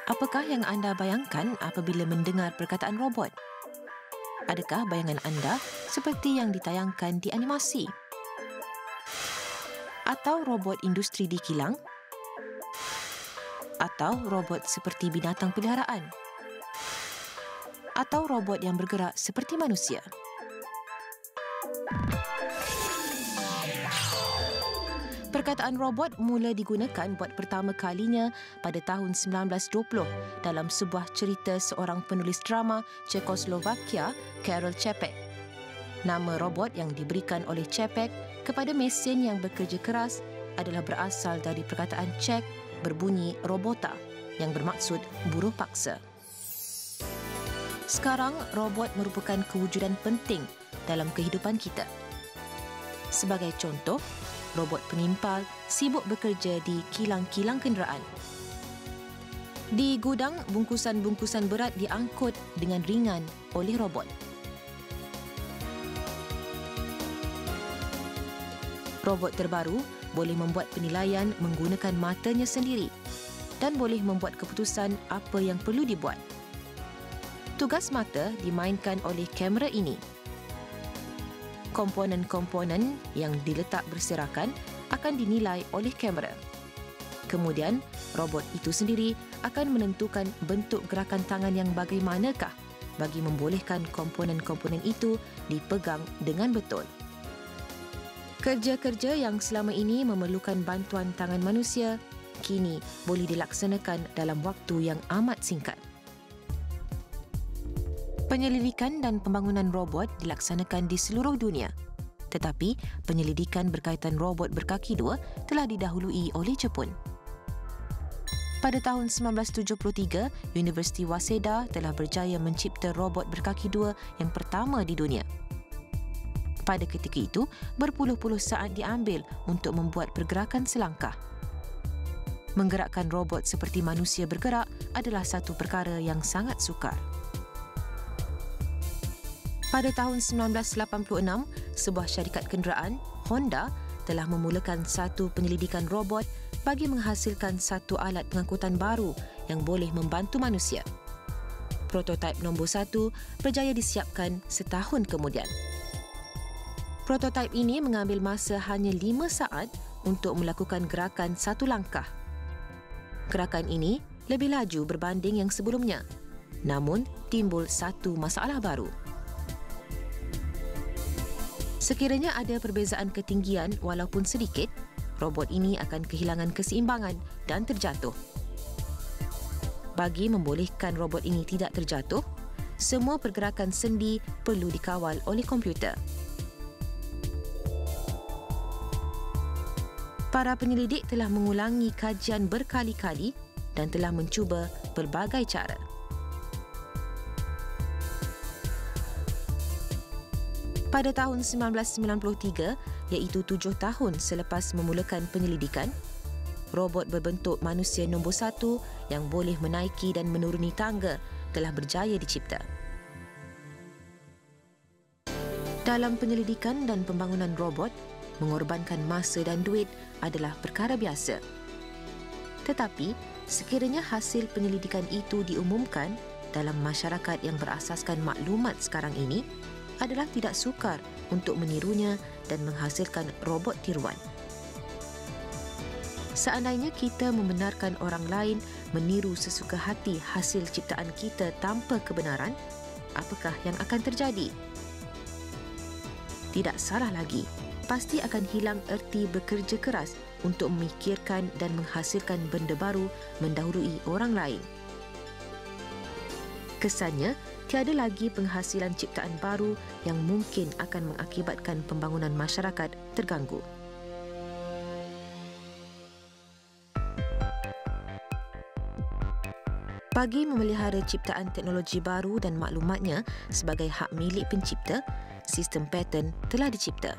Apakah yang anda bayangkan apabila mendengar perkataan robot? Adakah bayangan anda seperti yang ditayangkan di animasi? Atau robot industri di kilang? Atau robot seperti binatang peliharaan? Atau robot yang bergerak seperti manusia? Perkataan robot mula digunakan buat pertama kalinya pada tahun 1920 dalam sebuah cerita seorang penulis drama Czechoslovakia, Karel Čapek. Nama robot yang diberikan oleh Čapek kepada mesin yang bekerja keras adalah berasal dari perkataan Czech berbunyi robota yang bermaksud buruh paksa. Sekarang, robot merupakan kewujudan penting dalam kehidupan kita. Sebagai contoh, robot pengimpal sibuk bekerja di kilang-kilang kenderaan. Di gudang, bungkusan-bungkusan berat diangkut dengan ringan oleh robot. Robot terbaru boleh membuat penilaian menggunakan matanya sendiri dan boleh membuat keputusan apa yang perlu dibuat. Tugas mata dimainkan oleh kamera ini. Komponen-komponen yang diletak berserakan akan dinilai oleh kamera. Kemudian, robot itu sendiri akan menentukan bentuk gerakan tangan yang bagaimanakah bagi membolehkan komponen-komponen itu dipegang dengan betul. Kerja-kerja yang selama ini memerlukan bantuan tangan manusia, kini boleh dilaksanakan dalam waktu yang amat singkat. Penyelidikan dan pembangunan robot dilaksanakan di seluruh dunia. Tetapi, penyelidikan berkaitan robot berkaki dua telah didahului oleh Jepun. Pada tahun 1973, Universiti Waseda telah berjaya mencipta robot berkaki dua yang pertama di dunia. Pada ketika itu, berpuluh-puluh saat diambil untuk membuat pergerakan selangkah. Menggerakkan robot seperti manusia bergerak adalah satu perkara yang sangat sukar. Pada tahun 1986, sebuah syarikat kenderaan, Honda, telah memulakan satu penyelidikan robot bagi menghasilkan satu alat pengangkutan baru yang boleh membantu manusia. Prototipe nombor 1 berjaya disiapkan setahun kemudian. Prototipe ini mengambil masa hanya 5 saat untuk melakukan gerakan satu langkah. Gerakan ini lebih laju berbanding yang sebelumnya. Namun, timbul satu masalah baru. Sekiranya ada perbezaan ketinggian walaupun sedikit, robot ini akan kehilangan keseimbangan dan terjatuh. Bagi membolehkan robot ini tidak terjatuh, semua pergerakan sendi perlu dikawal oleh komputer. Para penyelidik telah mengulangi kajian berkali-kali dan telah mencuba pelbagai cara. Pada tahun 1993, iaitu 7 tahun selepas memulakan penyelidikan, robot berbentuk manusia nombor 1 yang boleh menaiki dan menuruni tangga telah berjaya dicipta. Dalam penyelidikan dan pembangunan robot, mengorbankan masa dan duit adalah perkara biasa. Tetapi, sekiranya hasil penyelidikan itu diumumkan dalam masyarakat yang berasaskan maklumat sekarang ini, adalah tidak sukar untuk menirunya dan menghasilkan robot tiruan. Seandainya kita membenarkan orang lain meniru sesuka hati hasil ciptaan kita tanpa kebenaran, apakah yang akan terjadi? Tidak salah lagi, pasti akan hilang erti bekerja keras untuk memikirkan dan menghasilkan benda baru mendahului orang lain. Kesannya, tiada lagi penghasilan ciptaan baru yang mungkin akan mengakibatkan pembangunan masyarakat terganggu. Bagi memelihara ciptaan teknologi baru dan maklumatnya sebagai hak milik pencipta, sistem paten telah dicipta.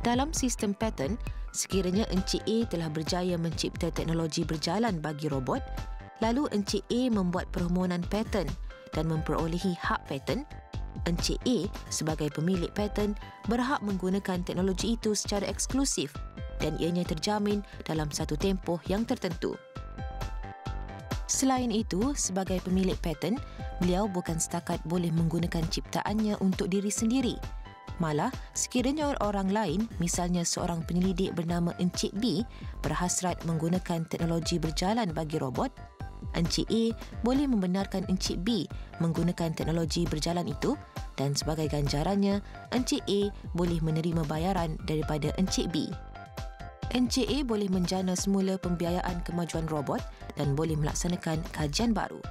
Dalam sistem paten, sekiranya Encik A telah berjaya mencipta teknologi berjalan bagi robot, lalu Encik A membuat permohonan paten dan memperolehi hak paten, Encik A sebagai pemilik paten berhak menggunakan teknologi itu secara eksklusif dan ianya terjamin dalam satu tempoh yang tertentu. Selain itu, sebagai pemilik paten, beliau bukan setakat boleh menggunakan ciptaannya untuk diri sendiri. Malah, sekiranya orang lain, misalnya seorang penyelidik bernama Encik B, berhasrat menggunakan teknologi berjalan bagi robot, Encik A boleh membenarkan Encik B menggunakan teknologi berjalan itu dan sebagai ganjarannya, Encik A boleh menerima bayaran daripada Encik B. Encik A boleh menjana semula pembiayaan kemajuan robot dan boleh melaksanakan kajian baru.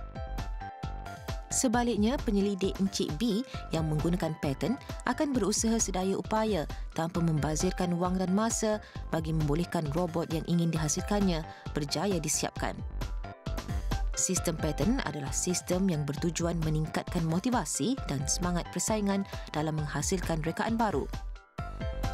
Sebaliknya, penyelidik Encik B yang menggunakan paten akan berusaha sedaya upaya tanpa membazirkan wang dan masa bagi membolehkan robot yang ingin dihasilkannya berjaya disiapkan. Sistem paten adalah sistem yang bertujuan meningkatkan motivasi dan semangat persaingan dalam menghasilkan rekaan baru.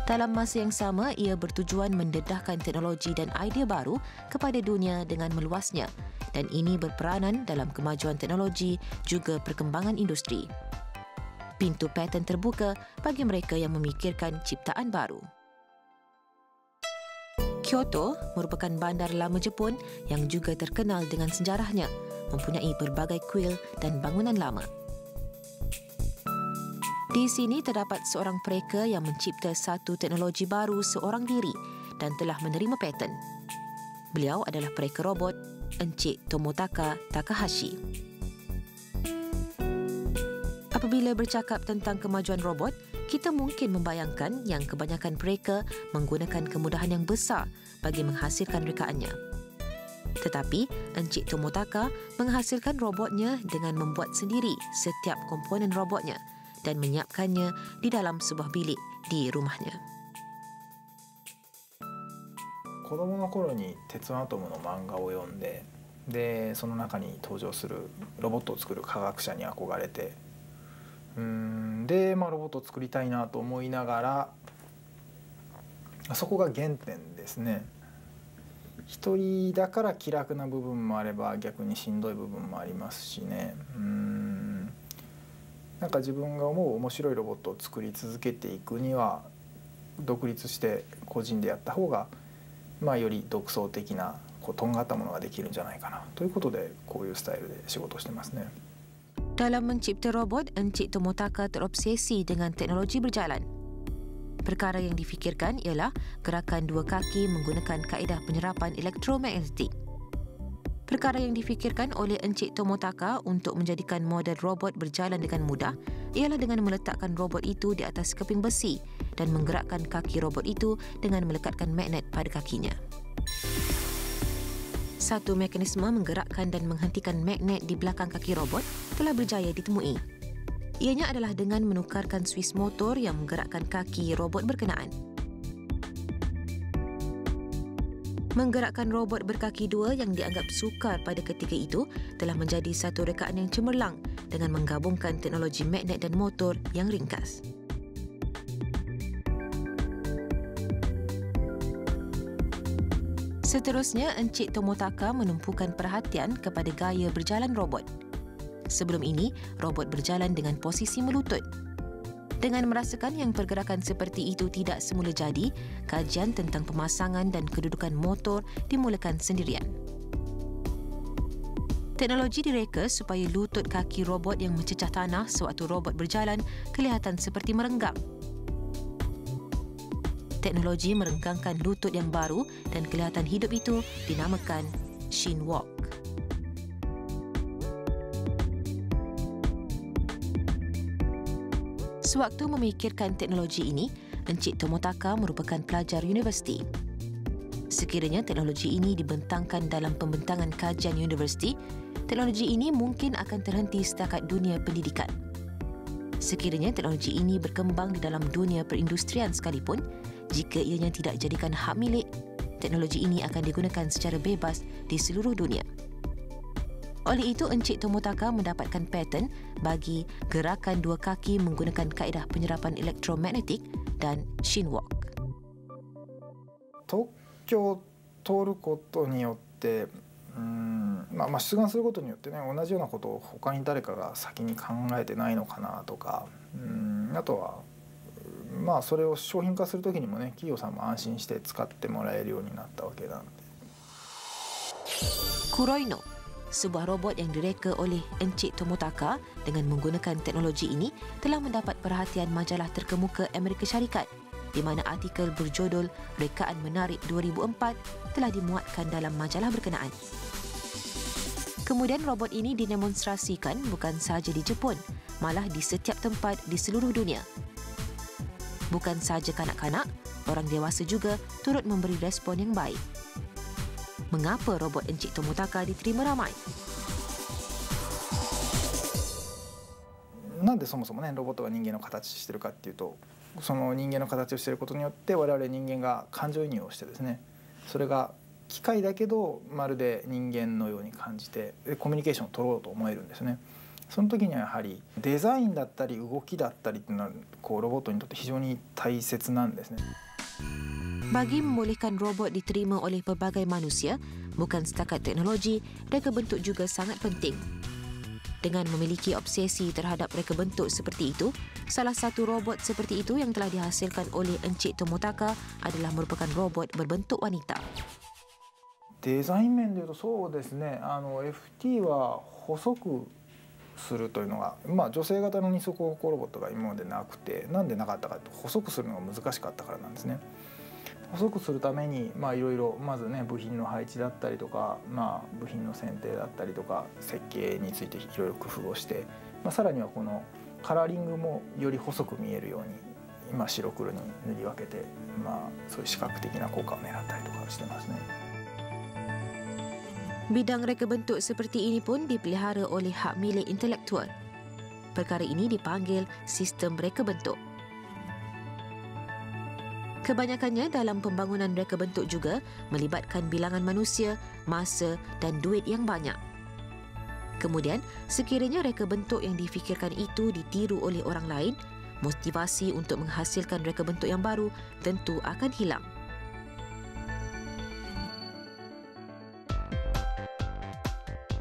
Dalam masa yang sama, ia bertujuan mendedahkan teknologi dan idea baru kepada dunia dengan meluasnya dan ini berperanan dalam kemajuan teknologi juga perkembangan industri. Pintu paten terbuka bagi mereka yang memikirkan ciptaan baru. Kyoto merupakan bandar lama Jepun yang juga terkenal dengan sejarahnya, mempunyai berbagai kuil dan bangunan lama. Di sini terdapat seorang pereka yang mencipta satu teknologi baru seorang diri dan telah menerima paten. Beliau adalah pereka robot Encik Tomotaka Takahashi. Apabila bercakap tentang kemajuan robot, kita mungkin membayangkan yang kebanyakan mereka menggunakan kemudahan yang besar bagi menghasilkan rekaannya. Tetapi, Encik Tomotaka menghasilkan robotnya dengan membuat sendiri setiap komponen robotnya dan menyiapkannya di dalam sebuah bilik di rumahnya. 子供の頃に鉄腕アトムの漫画を読んで、その中に登場するロボットを作る科学者に憧れて、で、ロボットを作りたいなと思いながら、そこが原点ですね。一人だから気楽な部分もあれば逆にしんどい部分もありますしね。なんか自分が思う面白いロボットを作り続けていくには独立して個人でやった方がより独創的なとんがったものができるんじゃないかなということでこういうスタイルで仕事をしてますね。Dalam mencipta robot, Encik Tomotaka terobsesi dengan teknologi berjalan. Perkara yang difikirkan ialah gerakan dua kaki menggunakan kaedah penyerapan elektromagnetik. Perkara yang difikirkan oleh Encik Tomotaka untuk menjadikan model robot berjalan dengan mudah ialah dengan meletakkan robot itu di atas keping besi dan menggerakkan kaki robot itu dengan melekatkan magnet pada kakinya. Satu mekanisme menggerakkan dan menghentikan magnet di belakang kaki robot telah berjaya ditemui. Ianya adalah dengan menukarkan suis motor yang menggerakkan kaki robot berkenaan. Menggerakkan robot berkaki dua yang dianggap sukar pada ketika itu telah menjadi satu rekaan yang cemerlang dengan menggabungkan teknologi magnet dan motor yang ringkas. Seterusnya, Encik Tomotaka menumpukan perhatian kepada gaya berjalan robot. Sebelum ini, robot berjalan dengan posisi melutut. Dengan merasakan yang pergerakan seperti itu tidak semula jadi, kajian tentang pemasangan dan kedudukan motor dimulakan sendirian. Teknologi direka supaya lutut kaki robot yang mencecah tanah sewaktu robot berjalan kelihatan seperti merenggang. Teknologi merenggangkan lutut yang baru dan kelihatan hidup itu dinamakan Shin Walk. Sewaktu memikirkan teknologi ini, Encik Tomotaka merupakan pelajar universiti. Sekiranya teknologi ini dibentangkan dalam pembentangan kajian universiti, teknologi ini mungkin akan terhenti setakat dunia pendidikan. Sekiranya teknologi ini berkembang di dalam dunia perindustrian sekalipun, jika ianya tidak jadikan hak milik, teknologi ini akan digunakan secara bebas di seluruh dunia. Oleh itu, Encik Tomotaka mendapatkan paten bagi gerakan dua kaki menggunakan kaedah penyerapan elektromagnetik dan Shin Walk. 特許を取ることによって出願することによってね、同じようなことを他に誰かが先に考えてないのかなとか、あとはそれを商品化するときにもね、企業さんも安心して使ってもらえるようになったわけなんで。Kuroino, sebuah robot yang direka oleh Encik Tomotaka dengan menggunakan teknologi ini telah mendapat perhatian majalah terkemuka Amerika Syarikat, di mana artikel berjudul Rekaan Menarik 2004 telah dimuatkan dalam majalah berkenaan. Kemudian robot ini didemonstrasikan bukan sahaja di Jepun, malah di setiap tempat di seluruh dunia. Bukan sahaja kanak-kanak, orang dewasa juga turut memberi respon yang baik. Mengapa robot Encik Tomotaka diterima ramai? なんでそもそもねロボットが人間の形してるかっていうと、その人間の形をしていることによって我々人間が感情移入をしてですね、それが機械だけどまるで人間のように感じてコミュニケーションを取ろうと思えるんですね。その時にはやはりデザインだったり動きだったりっていうのはロボットにとって非常に大切なんですね。 Bagi membolehkan robot diterima oleh pelbagai manusia, bukan setakat teknologi, reka bentuk juga sangat penting. Dengan memiliki obsesi terhadap reka bentuk seperti itu, salah satu robot seperti itu yang telah dihasilkan oleh Encik Tomotaka adalah merupakan robot berbentuk wanita. デザイン面でいうとそうですね、FT は細くするというのが、女性型の二足歩行ロボットが今までなくて、なんでなかったかというと細くするのが難しかったからなんですね。細くするためにいろいろまずね部品の配置だったりとか、部品の選定だったりとか設計についていろいろ工夫をして、さらにはこのカラーリングもより細く見えるように今白黒に塗り分けて、そういう視覚的な効果を狙ったりとかしてますね。 Bidang reka bentuk seperti ini pun dipelihara oleh hak milik intelektual. Perkara ini dipanggil sistem reka bentuk. Kebanyakannya dalam pembangunan reka bentuk juga melibatkan bilangan manusia, masa dan duit yang banyak. Kemudian, sekiranya reka bentuk yang difikirkan itu ditiru oleh orang lain, motivasi untuk menghasilkan reka bentuk yang baru tentu akan hilang.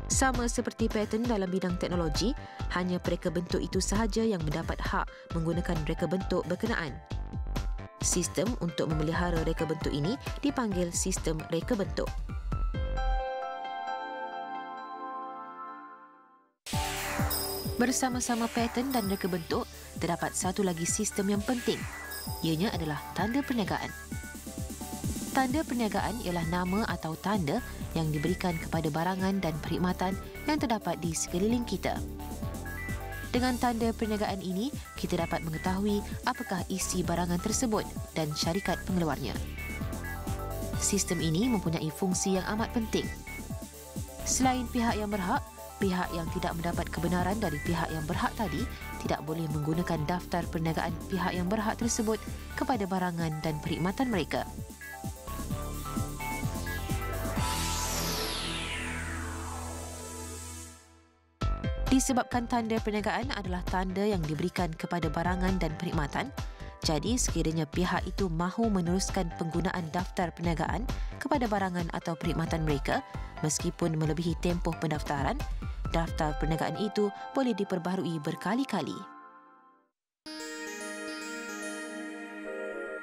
Sama seperti paten dalam bidang teknologi, hanya pereka bentuk itu sahaja yang mendapat hak menggunakan reka bentuk berkenaan. Sistem untuk memelihara reka bentuk ini dipanggil sistem reka bentuk. Bersama-sama paten dan reka bentuk, terdapat satu lagi sistem yang penting. Ianya adalah tanda perniagaan. Tanda perniagaan ialah nama atau tanda yang diberikan kepada barangan dan perkhidmatan yang terdapat di sekeliling kita. Dengan tanda perniagaan ini, kita dapat mengetahui apakah isi barangan tersebut dan syarikat pengeluarnya. Sistem ini mempunyai fungsi yang amat penting. Selain pihak yang berhak, pihak yang tidak mendapat kebenaran dari pihak yang berhak tadi tidak boleh menggunakan daftar perniagaan pihak yang berhak tersebut kepada barangan dan perkhidmatan mereka. Disebabkan tanda perniagaan adalah tanda yang diberikan kepada barangan dan perkhidmatan, jadi sekiranya pihak itu mahu meneruskan penggunaan daftar perniagaan kepada barangan atau perkhidmatan mereka, meskipun melebihi tempoh pendaftaran, daftar perniagaan itu boleh diperbaharui berkali-kali.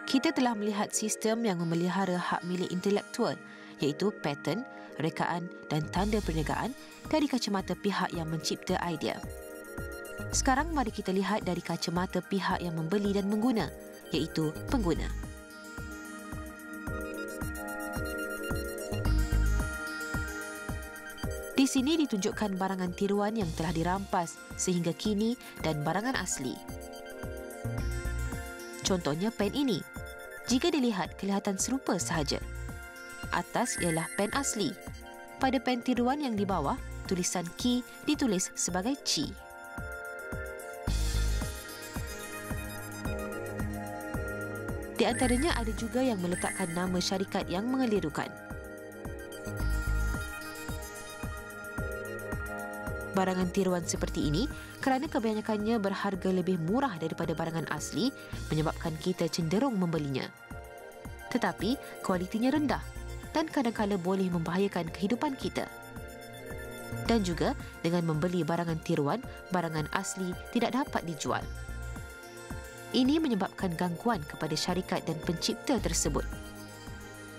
Kita telah melihat sistem yang memelihara hak milik intelektual, iaitu paten, rekaan dan tanda perniagaan dari kacamata pihak yang mencipta idea. Sekarang mari kita lihat dari kacamata pihak yang membeli dan mengguna, iaitu pengguna. Di sini ditunjukkan barangan tiruan yang telah dirampas sehingga kini dan barangan asli. Contohnya pen ini. Jika dilihat, kelihatan serupa sahaja. Atas ialah pen asli. Pada pen tiruan yang di bawah, tulisan Ki ditulis sebagai Chi. Di antaranya ada juga yang meletakkan nama syarikat yang mengelirukan. Barangan tiruan seperti ini, kerana kebanyakannya berharga lebih murah daripada barangan asli, menyebabkan kita cenderung membelinya. Tetapi, kualitinya rendah dan kadang-kadang boleh membahayakan kehidupan kita. Dan juga, dengan membeli barangan tiruan, barangan asli tidak dapat dijual. Ini menyebabkan gangguan kepada syarikat dan pencipta tersebut.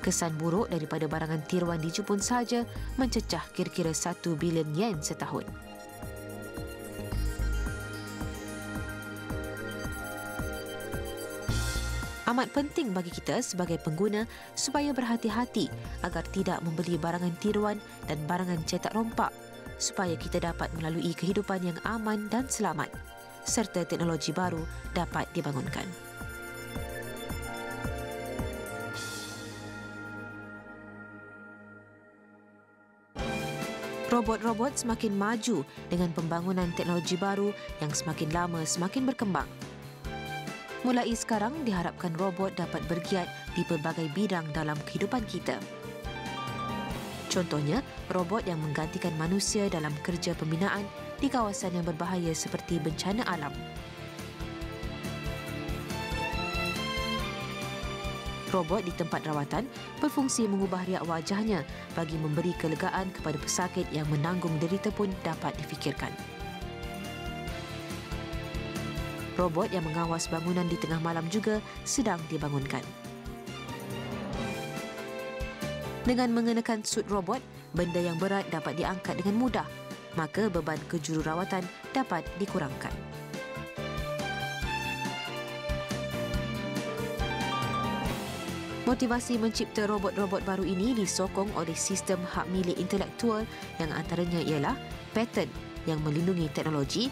Kesan buruk daripada barangan tiruan di Jepun sahaja mencecah kira-kira 1 bilion yen setahun. Amat penting bagi kita sebagai pengguna supaya berhati-hati agar tidak membeli barangan tiruan dan barangan cetak rompak supaya kita dapat melalui kehidupan yang aman dan selamat serta teknologi baru dapat dibangunkan. Robot-robot semakin maju dengan pembangunan teknologi baru yang semakin lama semakin berkembang. Mulai sekarang diharapkan robot dapat bergiat di pelbagai bidang dalam kehidupan kita. Contohnya, robot yang menggantikan manusia dalam kerja pembinaan di kawasan yang berbahaya seperti bencana alam. Robot di tempat rawatan berfungsi mengubah riak wajahnya bagi memberi kelegaan kepada pesakit yang menanggung derita pun dapat difikirkan. Robot yang mengawas bangunan di tengah malam juga sedang dibangunkan. Dengan mengenakan sut robot, benda yang berat dapat diangkat dengan mudah, maka beban kejururawatan dapat dikurangkan. Motivasi mencipta robot-robot baru ini disokong oleh sistem hak milik intelektual yang antaranya ialah paten yang melindungi teknologi,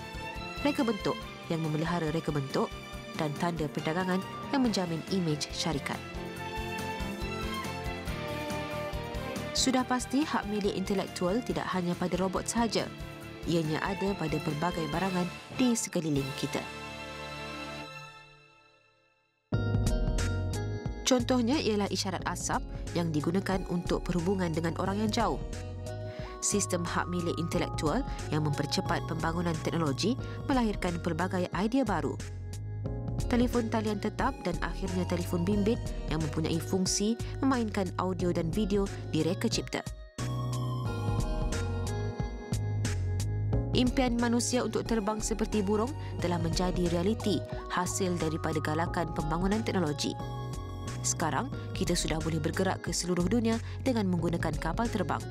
reka bentuk yang memelihara reka bentuk dan tanda perdagangan yang menjamin imej syarikat. Sudah pasti hak milik intelektual tidak hanya pada robot sahaja. Ianya ada pada pelbagai barangan di sekeliling kita. Contohnya ialah isyarat asap yang digunakan untuk perhubungan dengan orang yang jauh. Sistem hak milik intelektual yang mempercepat pembangunan teknologi melahirkan pelbagai idea baru. Telefon talian tetap dan akhirnya telefon bimbit yang mempunyai fungsi memainkan audio dan video di reka cipta. Impian manusia untuk terbang seperti burung telah menjadi realiti hasil daripada galakan pembangunan teknologi. Sekarang, kita sudah boleh bergerak ke seluruh dunia dengan menggunakan kapal terbang.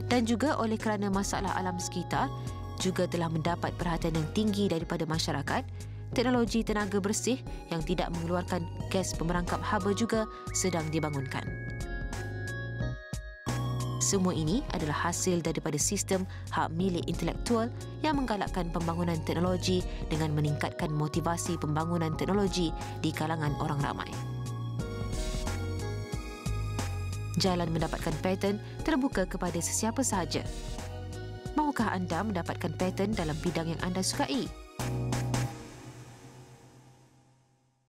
Dan juga oleh kerana masalah alam sekitar juga telah mendapat perhatian yang tinggi daripada masyarakat, teknologi tenaga bersih yang tidak mengeluarkan gas pemerangkap haba juga sedang dibangunkan. Semua ini adalah hasil daripada sistem hak milik intelektual yang menggalakkan pembangunan teknologi dengan meningkatkan motivasi pembangunan teknologi di kalangan orang ramai. Jalan mendapatkan paten terbuka kepada sesiapa sahaja. Mahukah anda mendapatkan paten dalam bidang yang anda sukai?